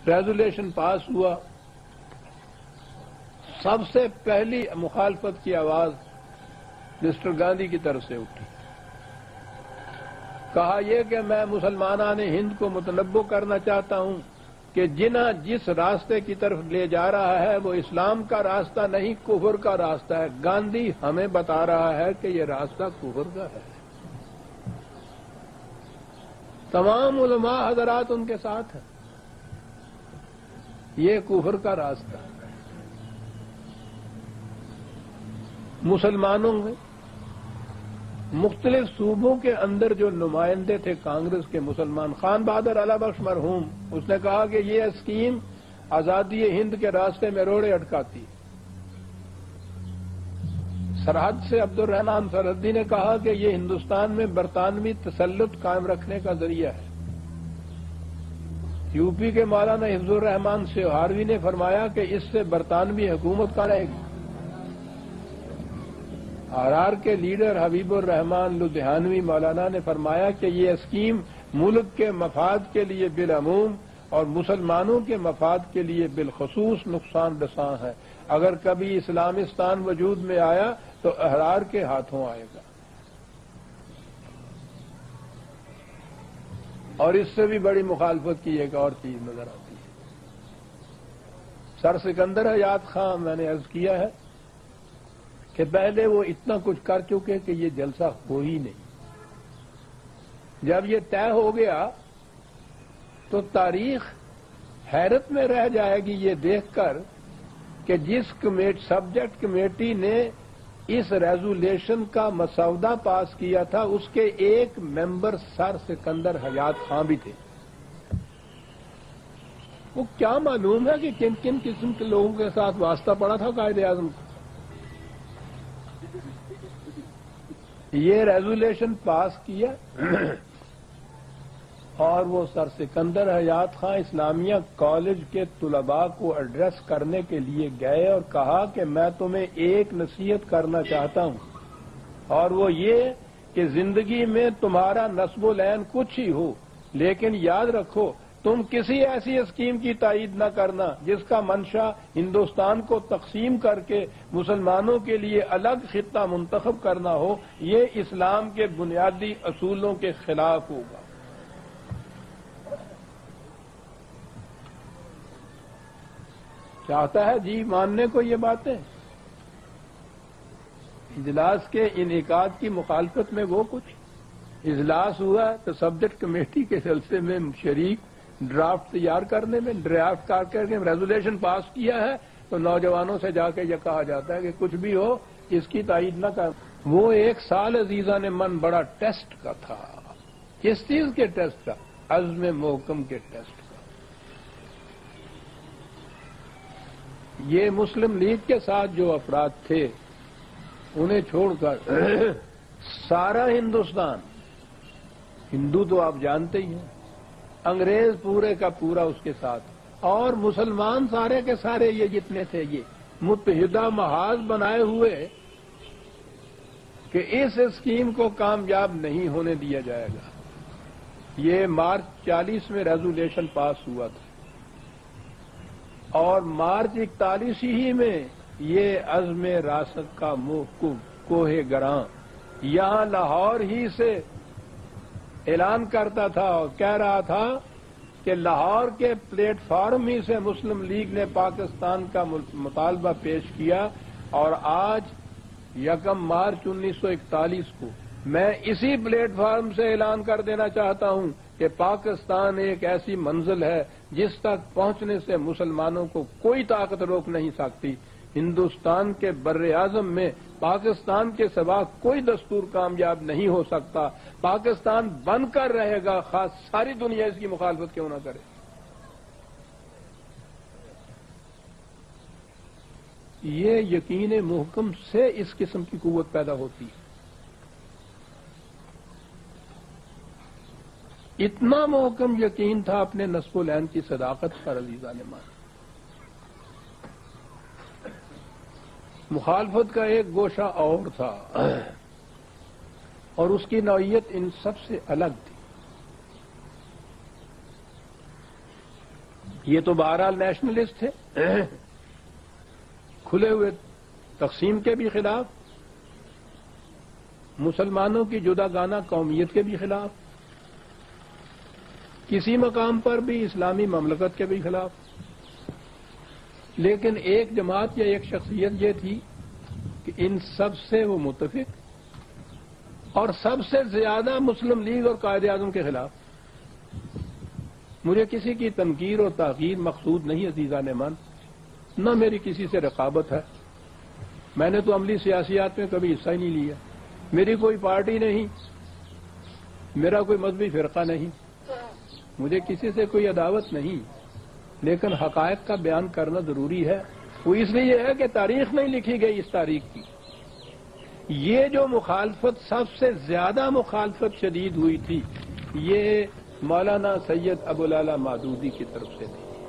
Resolution پاس ہوا، سب سے پہلی مخالفت کی آواز مسٹر گاندھی کی طرف سے اٹھی۔ کہا یہ کہ میں مسلمانان ہند کو متنبع کرنا چاہتا ہوں کہ جس راستے کی طرف لے جا رہا ہے وہ اسلام کا راستہ نہیں، کفر کا راستہ ہے۔ گاندھی ہمیں بتا رہا ہے کہ یہ راستہ کفر کا ہے۔ تمام علماء حضرات ان کے ساتھ ہیں، یہ کفر کا راستہ ہے۔ مسلمانوں میں مختلف صوبوں کے اندر جو نمائندے تھے کانگریس کے مسلمان، خان بہادر اعلی بخش مرحوم، اس نے کہا کہ یہ اسکیم آزادی ہند کے راستے میں روڑے اٹکاتی۔ سرحد سے عبد الرحمان سرحدی نے کہا کہ یہ ہندوستان میں برطانوی تسلط قائم رکھنے کا ذریعہ ہے۔ یو پی کے مولانا حفظ الرحمان سیوہاروی نے فرمایا کہ اس سے برطانوی حکومت کا رہے گی۔ آر کے لیڈر حبیب الرحمان لدھیانوی مولانا نے فرمایا کہ یہ اسکیم ملک کے مفاد کے لیے بالعموم اور مسلمانوں کے مفاد کے لیے بالخصوص نقصان رساں ہے۔ اگر کبھی اسلامستان وجود میں آیا تو احرار کے ہاتھوں آئے گا۔ اور اس سے بھی بڑی مخالفت کی ایک اور چیز نظر آتی ہے۔ سر سکندر حیات خان، میں نے عرض کیا ہے کہ پہلے وہ اتنا کچھ کر چکے کہ یہ جلسہ ہو ہی نہیں۔ جب یہ طے ہو گیا تو تاریخ حیرت میں رہ جائے گی یہ دیکھ کر کہ جس سبجیکٹ کمیٹی نے اس ریزولیشن کا مسودہ پاس کیا تھا اس کے ایک ممبر سر سکندر حیات خان بھی تھے۔ وہ کیا معلوم ہے کہ کن کن قسم کے لوگوں کے ساتھ واسطہ پڑا تھا قائد اعظم کو۔ یہ ریزولیشن پاس کیا اور وہ سر سکندر حیات خان اسلامیہ کالج کے طلباء کو ایڈریس کرنے کے لیے گئے اور کہا کہ میں تمہیں ایک نصیحت کرنا چاہتا ہوں، اور وہ یہ کہ زندگی میں تمہارا نسب العین کچھ ہی ہو، لیکن یاد رکھو تم کسی ایسی اسکیم کی تائید نہ کرنا جس کا منشا ہندوستان کو تقسیم کر کے مسلمانوں کے لیے الگ خطہ منتخب کرنا ہو۔ یہ اسلام کے بنیادی اصولوں کے خلاف ہوگا۔ چاہتا ہے جی ماننے کو یہ باتیں۔ اجلاس کے انعقاد کی مخالفت میں وہ کچھ اجلاس ہوا تو سبجیکٹ کمیٹی کے جلسے میں شریک ڈرافٹ تیار کرنے میں، ڈرافٹ کر کے ریزولیشن پاس کیا ہے تو نوجوانوں سے جا کے یہ کہا جاتا ہے کہ کچھ بھی ہو اس کی تائید نہ کر۔ وہ ایک سال عزیزان من بڑا ٹیسٹ کا تھا۔ کس چیز کے ٹیسٹ کا؟ عزم محکم کے ٹیسٹ کا۔ یہ مسلم لیگ کے ساتھ جو افراد تھے انہیں چھوڑ کر سارا ہندوستان، ہندو تو آپ جانتے ہی ہیں، انگریز پورے کا پورا اس کے ساتھ، اور مسلمان سارے کے سارے یہ جتنے تھے یہ متحدہ محاذ بنائے ہوئے کہ اس اسکیم کو کامیاب نہیں ہونے دیا جائے گا۔ یہ مارچ 40 میں ریزولیشن پاس ہوا تھا اور مارچ 41 ہی میں یہ عزم راست کا کوہ گراں یہاں لاہور ہی سے اعلان کرتا تھا اور کہہ رہا تھا کہ لاہور کے پلیٹ فارم ہی سے مسلم لیگ نے پاکستان کا مطالبہ پیش کیا، اور آج 1 مارچ 1941 کو میں اسی پلیٹ فارم سے اعلان کر دینا چاہتا ہوں کہ پاکستان ایک ایسی منزل ہے جس تک پہنچنے سے مسلمانوں کو کوئی طاقت روک نہیں سکتی۔ ہندوستان کے بر اعظم میں پاکستان کے سوا کوئی دستور کامیاب نہیں ہو سکتا۔ پاکستان بن کر رہے گا، خاص ساری دنیا اس کی مخالفت کیوں نہ کرے۔ یہ یقین محکم سے اس قسم کی قوت پیدا ہوتی ہے۔ اتنا محکم یقین تھا اپنے نسب العین کی صداقت پر عزیزان مان۔ مخالفت کا ایک گوشہ اور تھا اور اس کی نوعیت ان سب سے الگ تھی۔ یہ تو بہرحال نیشنلسٹ تھے، کھلے ہوئے تقسیم کے بھی خلاف، مسلمانوں کی جداگانہ قومیت کے بھی خلاف، کسی مقام پر بھی اسلامی مملکت کے بھی خلاف۔ لیکن ایک جماعت یا ایک شخصیت یہ تھی کہ ان سب سے وہ متفق اور سب سے زیادہ مسلم لیگ اور قائد اعظم کے خلاف۔ مجھے کسی کی تنقیر اور تحقیر مقصود نہیں عزیزان من، نہ میری کسی سے رقابت ہے، میں نے تو عملی سیاسیات میں کبھی حصہ ہی نہیں لیا، میری کوئی پارٹی نہیں، میرا کوئی مذہبی فرقہ نہیں، مجھے کسی سے کوئی عداوت نہیں، لیکن حقائق کا بیان کرنا ضروری ہے۔ وہ اس لیے ہے کہ تاریخ نہیں لکھی گئی اس تاریخ کی۔ یہ جو مخالفت سب سے زیادہ مخالفت شدید ہوئی تھی، یہ مولانا سید ابو العلا مودودی کی طرف سے تھی۔